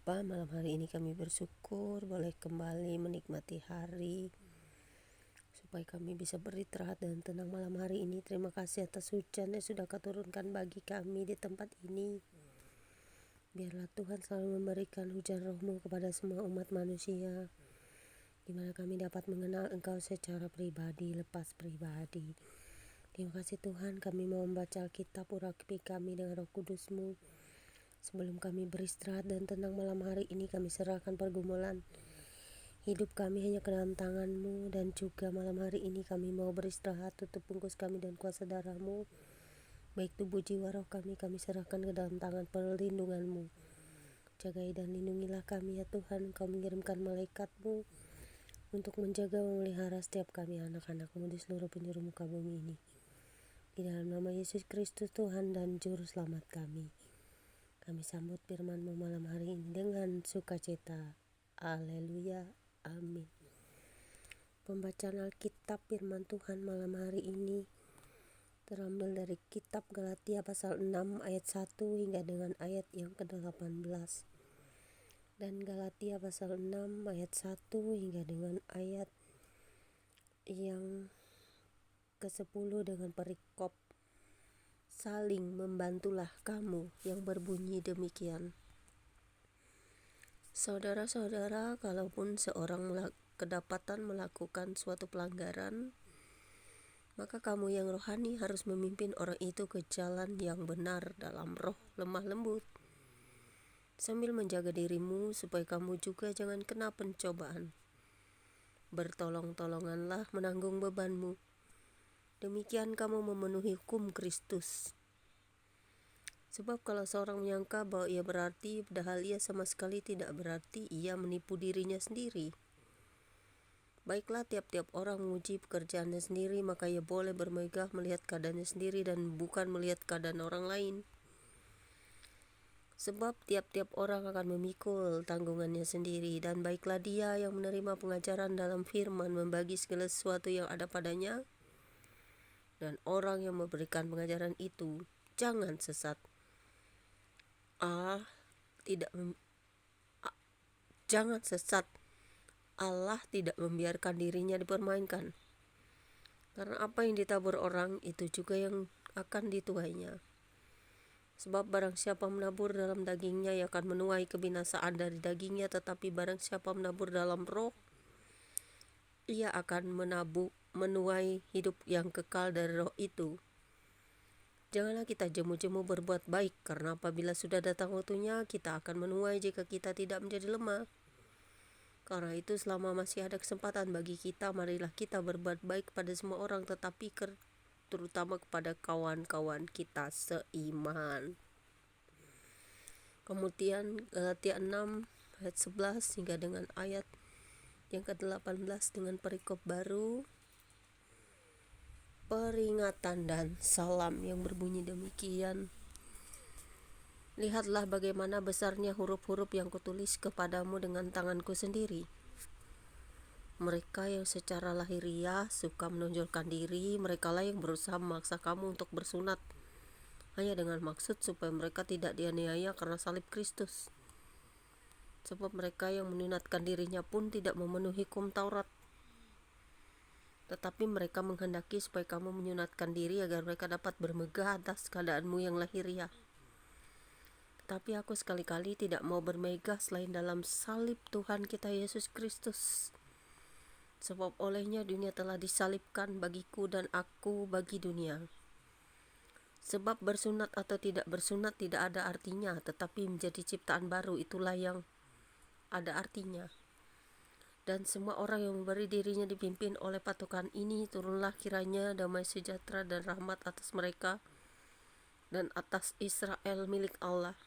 Bapa, malam hari ini kami bersyukur boleh kembali menikmati hari, supaya kami bisa beristirahat dan tenang malam hari ini. Terima kasih atas hujan yang sudah Kau turunkan bagi kami di tempat ini. Biarlah Tuhan selalu memberikan hujan roh-Mu kepada semua umat manusia, di mana kami dapat mengenal Engkau secara pribadi, lepas pribadi. Terima kasih Tuhan, kami mau membaca Alkitab, urapi kami dengan Roh Kudus-Mu. Sebelum kami beristirahat dan tenang malam hari ini, kami serahkan pergumulan hidup kami hanya ke dalam tangan-Mu. Dan juga malam hari ini kami mau beristirahat, tutup bungkus kami dan kuasa darah-Mu. Baik tubuh jiwa roh kami serahkan ke dalam tangan perlindungan-Mu. Jagai dan lindungilah kami ya Tuhan. Engkau mengirimkan malaikat-Mu untuk menjaga memelihara setiap kami anak-anak-Mu di seluruh penjuru muka bumi ini. Di dalam nama Yesus Kristus Tuhan dan Juru Selamat kami sambut firman-Mu malam hari ini dengan sukacita. Haleluya, amin. Pembacaan Alkitab firman Tuhan malam hari ini terambil dari kitab Galatia pasal 6 ayat 1 hingga dengan ayat yang ke-18. Dan Galatia pasal 6 ayat 1 hingga dengan ayat yang ke-10 dengan perikop saling membantulah kamu yang berbunyi demikian. Saudara-saudara, kalaupun seorang kedapatan melakukan suatu pelanggaran, maka kamu yang rohani harus memimpin orang itu ke jalan yang benar dalam roh lemah lembut, sambil menjaga dirimu supaya kamu juga jangan kena pencobaan. Bertolong-tolonganlah menanggung bebanmu. Demikian kamu memenuhi hukum Kristus. Sebab kalau seorang menyangka bahwa ia berarti, padahal ia sama sekali tidak berarti, ia menipu dirinya sendiri. Baiklah, tiap-tiap orang menguji pekerjaannya sendiri, maka ia boleh bermegah melihat keadaannya sendiri dan bukan melihat keadaan orang lain. Sebab tiap-tiap orang akan memikul tanggungannya sendiri, dan baiklah dia yang menerima pengajaran dalam firman membagi segala sesuatu yang ada padanya, dan orang yang memberikan pengajaran itu jangan sesat. Jangan sesat. Allah tidak membiarkan dirinya dipermainkan. Karena apa yang ditabur orang, itu juga yang akan dituainya. Sebab barang siapa menabur dalam dagingnya, ia akan menuai kebinasaan dari dagingnya. Tetapi barang siapa menabur dalam roh, ia akan menuai hidup yang kekal dari roh itu. Janganlah kita jemu-jemu berbuat baik, karena apabila sudah datang waktunya, kita akan menuai jika kita tidak menjadi lemah. Karena itu selama masih ada kesempatan bagi kita, marilah kita berbuat baik kepada semua orang, tetapi terutama kepada kawan-kawan kita seiman. Kemudian Galatia 6 ayat 11 hingga dengan ayat yang ke-18 dengan perikop baru, peringatan dan salam yang berbunyi demikian. Lihatlah bagaimana besarnya huruf-huruf yang kutulis kepadamu dengan tanganku sendiri. Mereka yang secara lahiriah suka menonjolkan diri, merekalah yang berusaha memaksa kamu untuk bersunat, hanya dengan maksud supaya mereka tidak dianiaya karena salib Kristus. Sebab mereka yang menyunatkan dirinya pun tidak memenuhi hukum Taurat. Tetapi mereka menghendaki supaya kamu menyunatkan diri agar mereka dapat bermegah atas keadaanmu yang lahiriah. Tetapi aku sekali-kali tidak mau bermegah selain dalam salib Tuhan kita Yesus Kristus. Sebab olehnya dunia telah disalibkan bagiku dan aku bagi dunia. Sebab bersunat atau tidak bersunat tidak ada artinya, tetapi menjadi ciptaan baru itulah yang ada artinya. Dan semua orang yang memberi dirinya dipimpin oleh patokan ini, turunlah kiranya damai sejahtera dan rahmat atas mereka dan atas Israel milik Allah.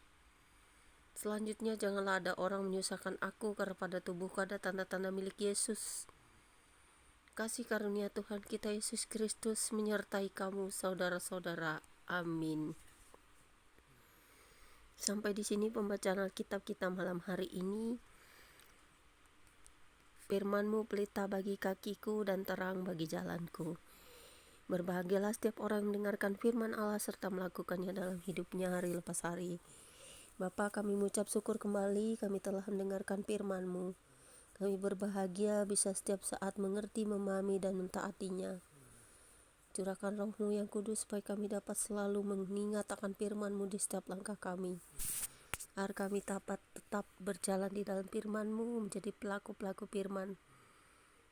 Selanjutnya janganlah ada orang menyusahkan aku, karena pada tubuhku ada tanda-tanda milik Yesus. Kasih karunia Tuhan kita Yesus Kristus menyertai kamu saudara-saudara. Amin. Sampai di sini pembacaan Alkitab kita malam hari ini. Firman-Mu pelita bagi kakiku dan terang bagi jalanku. Berbahagialah setiap orang yang mendengarkan firman Allah serta melakukannya dalam hidupnya hari lepas hari. Bapa, kami mengucap syukur kembali, kami telah mendengarkan firman-Mu. Kami berbahagia bisa setiap saat mengerti, memahami, dan mentaatinya. Curahkan Roh-Mu yang kudus supaya kami dapat selalu mengingat akan firman-Mu di setiap langkah kami. Agar kami dapat tetap berjalan di dalam firman-Mu, menjadi pelaku-pelaku firman.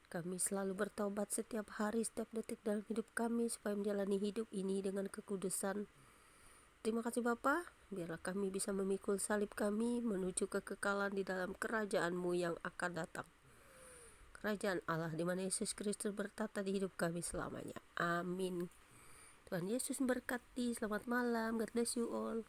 Kami selalu bertobat setiap hari, setiap detik dalam hidup kami, supaya menjalani hidup ini dengan kekudusan. Terima kasih Bapa, biarlah kami bisa memikul salib kami menuju kekekalan di dalam kerajaan-Mu yang akan datang. Kerajaan Allah di mana Yesus Kristus bertata di hidup kami selamanya. Amin. Tuhan Yesus memberkati. Selamat malam. God bless you all.